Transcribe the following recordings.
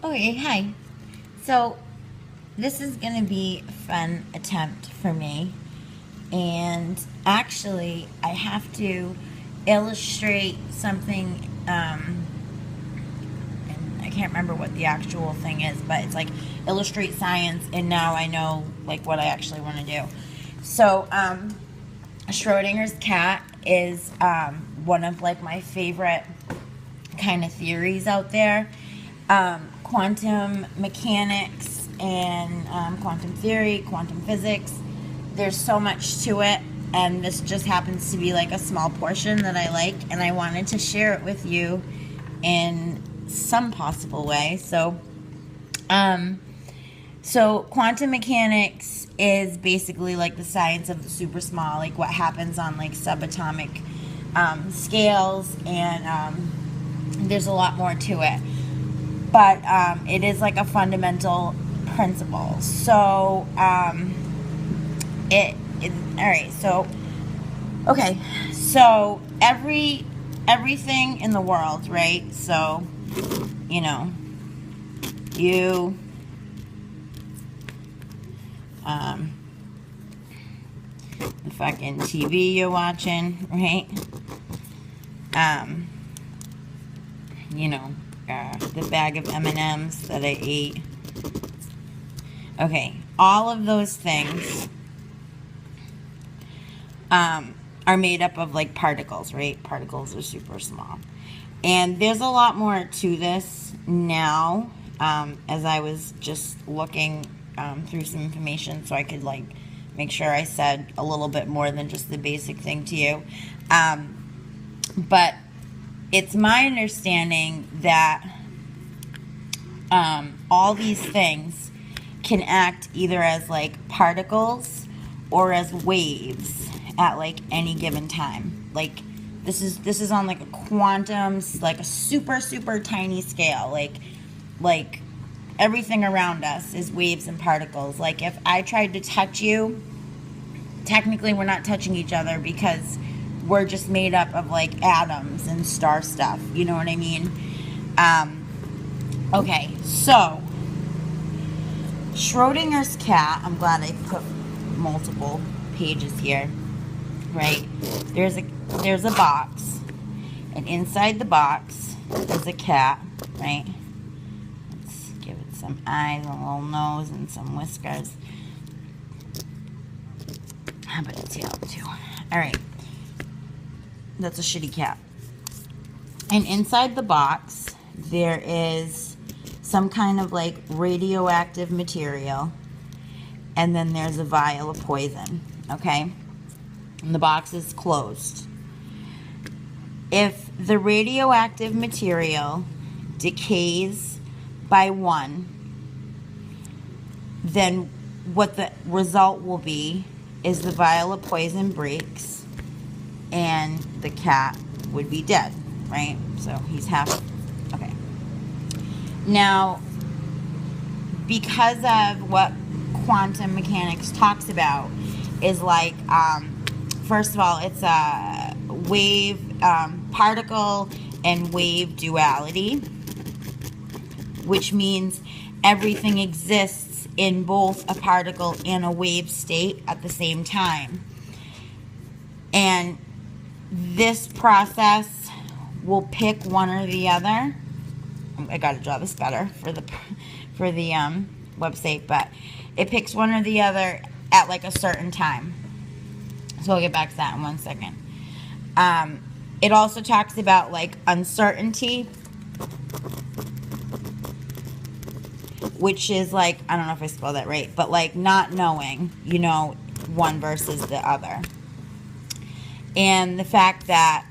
Okay, hi. So, this is going to be a fun attempt for me. And actually, I have to illustrate something. And I can't remember what the actual thing is, but it's like illustrate science. And now I know like what I actually want to do. So, Schrodinger's cat is one of like my favorite kind of theories out there. Quantum mechanics and quantum theory, quantum physics. There's so much to it, and this just happens to be like a small portion that I like, and I wanted to share it with you in some possible way. Um, so quantum mechanics is basically like the science of the super small, like what happens on like subatomic scales, and there's a lot more to it. But it is like a fundamental principle. So all right. So okay. So everything in the world, right? So you know you um, the fucking TV you're watching, right? Um, the bag of M&Ms that I ate. Okay, all of those things are made up of like particles, right? Particles are super small. And there's a lot more to this now, as I was just looking through some information so I could like make sure I said a little bit more than just the basic thing to you. But it's my understanding that all these things can act either as like particles or as waves at like any given time. Like this is on like a quantum, like a super tiny scale. Like everything around us is waves and particles. Like if I tried to touch you, technically we're not touching each other because we're just made up of like atoms and star stuff. You know what I mean? Okay, so Schrodinger's cat, I'm glad I put multiple pages here, right? There's a box, and inside the box is a cat, right? Let's give it some eyes, a little nose, and some whiskers. How about a tail too? All right, that's a shitty cat. And inside the box, there is some kind of like radioactive material, and then there's a vial of poison, okay? And the box is closed. If the radioactive material decays by 1, then what the result will be is the vial of poison breaks and the cat would be dead, right? So he's half, okay. Now, because of what quantum mechanics talks about is like, first of all, it's a wave, particle and wave duality, which means everything exists in both a particle and a wave state at the same time. And this process will pick one or the other. I gotta draw this better for the website, but it picks one or the other at like a certain time. So I'll get back to that in 1 second. It also talks about like uncertainty, which is like, I don't know if I spelled that right, but like not knowing, one versus the other. And the fact that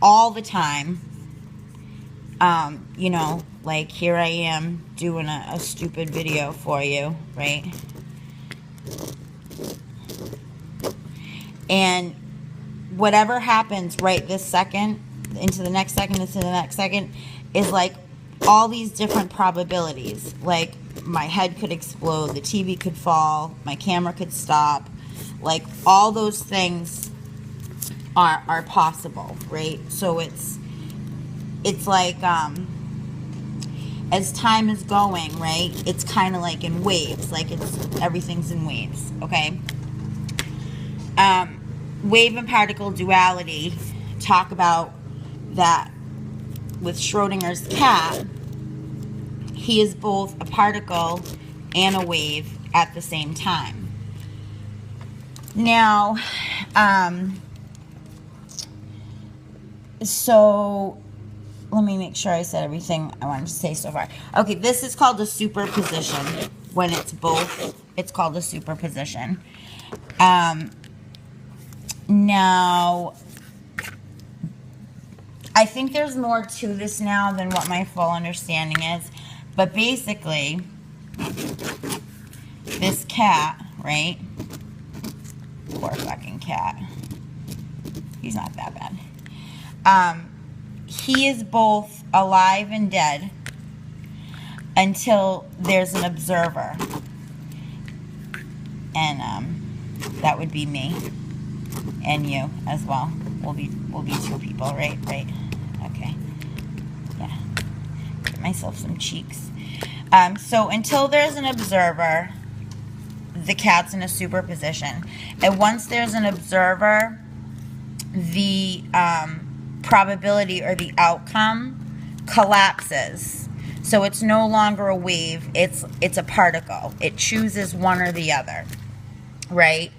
all the time, like here I am doing a stupid video for you, right? And whatever happens right this second, into the next second, is like all these different probabilities. Like my head could explode, the TV could fall, my camera could stop. Like all those things are possible, right? So it's like as time is going, right, it's kind of like in waves, like everything's in waves, okay? Wave and particle duality talk about that with Schrodinger's cat, he is both a particle and a wave at the same time. Now, so let me make sure I said everything I wanted to say so far. Okay, this is called a superposition. When it's both, it's called a superposition. Now, I think there's more to this now than what my full understanding is. But basically, this cat, right? Poor fucking cat. He's not that bad. He is both alive and dead until there's an observer. And that would be me. And you as well. We'll be two people, right? Right. Okay. Yeah. Get myself some cheeks. So until there's an observer, the cat's in a superposition. And once there's an observer, the probability or the outcome collapses. So it's no longer a wave, it's a particle. It chooses one or the other, right?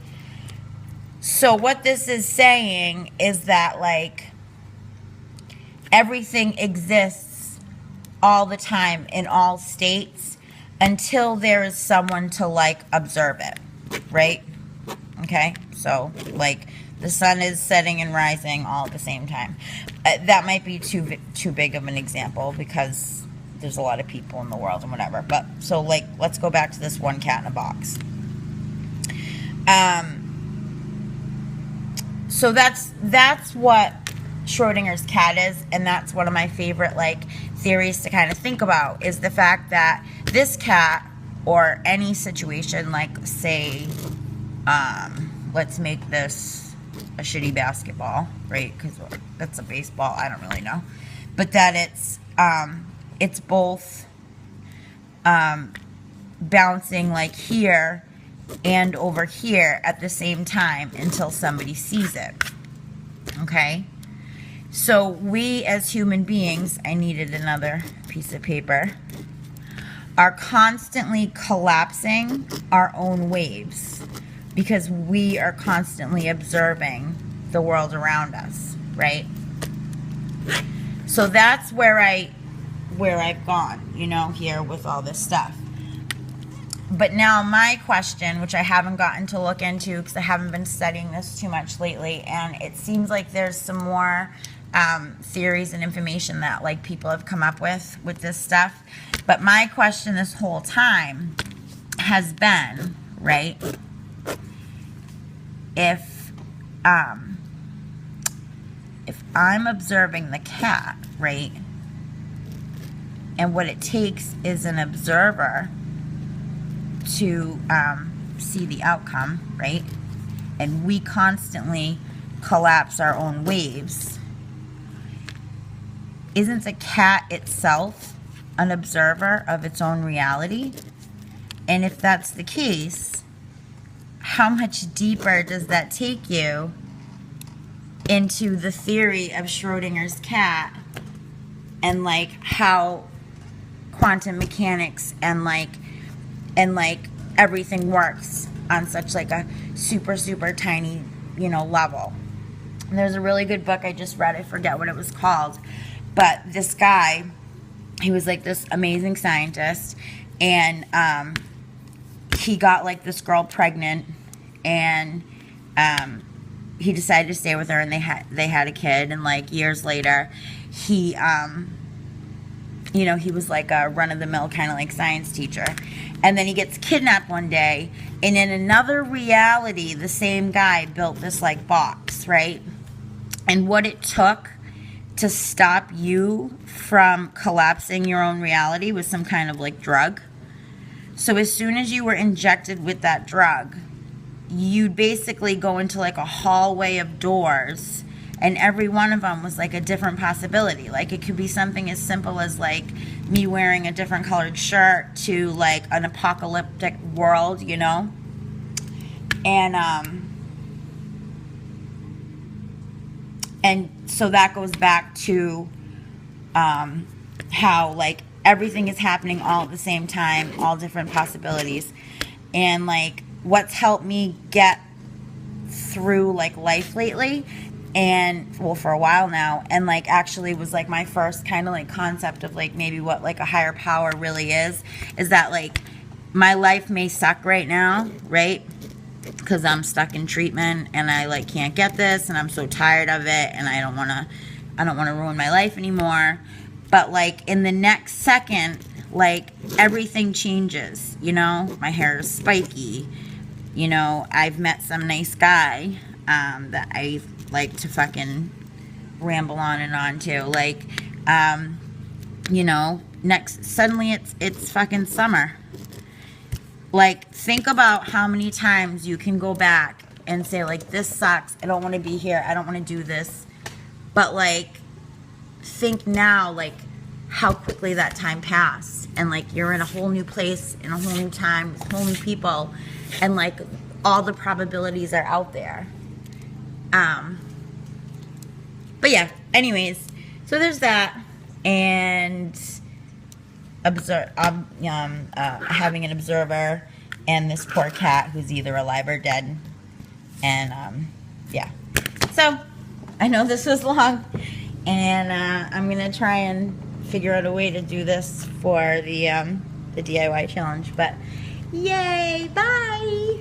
So what this is saying is that, like, everything exists all the time in all states until there is someone to, like, observe it, right? Okay, so, like, the sun is setting and rising all at the same time. That might be too big of an example because there's a lot of people in the world and whatever. But, so, like, let's go back to this one cat in a box. So that's what Schrodinger's cat is, and that's one of my favorite, like, theories to kind of think about, is the fact that this cat, or any situation, like, say, let's make this a shitty basketball, right? Because that's a baseball. I don't really know, but that it's both bouncing, like, here and over here at the same time until somebody sees it. Okay? So we as human beings, I needed another piece of paper, are constantly collapsing our own waves because we are constantly observing the world around us, right? So that's where I've gone, you know, here with all this stuff. But now my question, which I haven't gotten to look into because I haven't been studying this too much lately, and it seems like there's some more theories and information that, like, people have come up with this stuff. But my question this whole time has been, right, if I'm observing the cat, right, and what it takes is an observer to see the outcome, right? And we constantly collapse our own waves. Isn't the cat itself an observer of its own reality? And if that's the case, how much deeper does that take you into the theory of Schrodinger's cat and, like, how quantum mechanics and everything works on such, like, a super, super tiny, you know, level. And there's a really good book I just read. I forget what it was called. But this guy, he was, like, this amazing scientist. And he got, like, this girl pregnant. And he decided to stay with her. And they had a kid. And, like, years later, he, you know, he was, like, a run-of-the-mill kind of, like, science teacher. And then he gets kidnapped one day, and in another reality, the same guy built this, like, box, right? And what it took to stop you from collapsing your own reality was some kind of, like, drug. So as soon as you were injected with that drug, you'd basically go into, like, a hallway of doors, and every one of them was like a different possibility. Like it could be something as simple as like me wearing a different colored shirt to like an apocalyptic world, you know. And so that goes back to how like everything is happening all at the same time, all different possibilities. And like what's helped me get through like life lately, and well, for a while now, and like actually was like my first kind of like concept of like maybe what like a higher power really is that like my life may suck right now, right? Because I'm stuck in treatment and I like can't get this and I'm so tired of it and I don't want to ruin my life anymore. But like in the next second, like everything changes, you know. My hair is spiky, you know. I've met some nice guy that I like to fucking ramble on and on to, like you know, suddenly it's fucking summer. Like, think about how many times you can go back and say, like, this sucks. I don't want to be here. I don't want to do this. But, like, think now, like, how quickly that time passed. And, like, you're in a whole new place, in a whole new time, with whole new people. And, like, all the probabilities are out there. But, yeah, anyways. So, there's that. And having an observer and this poor cat who's either alive or dead. And yeah, so I know this was long, and I'm gonna try and figure out a way to do this for the DIY challenge. But yay, bye.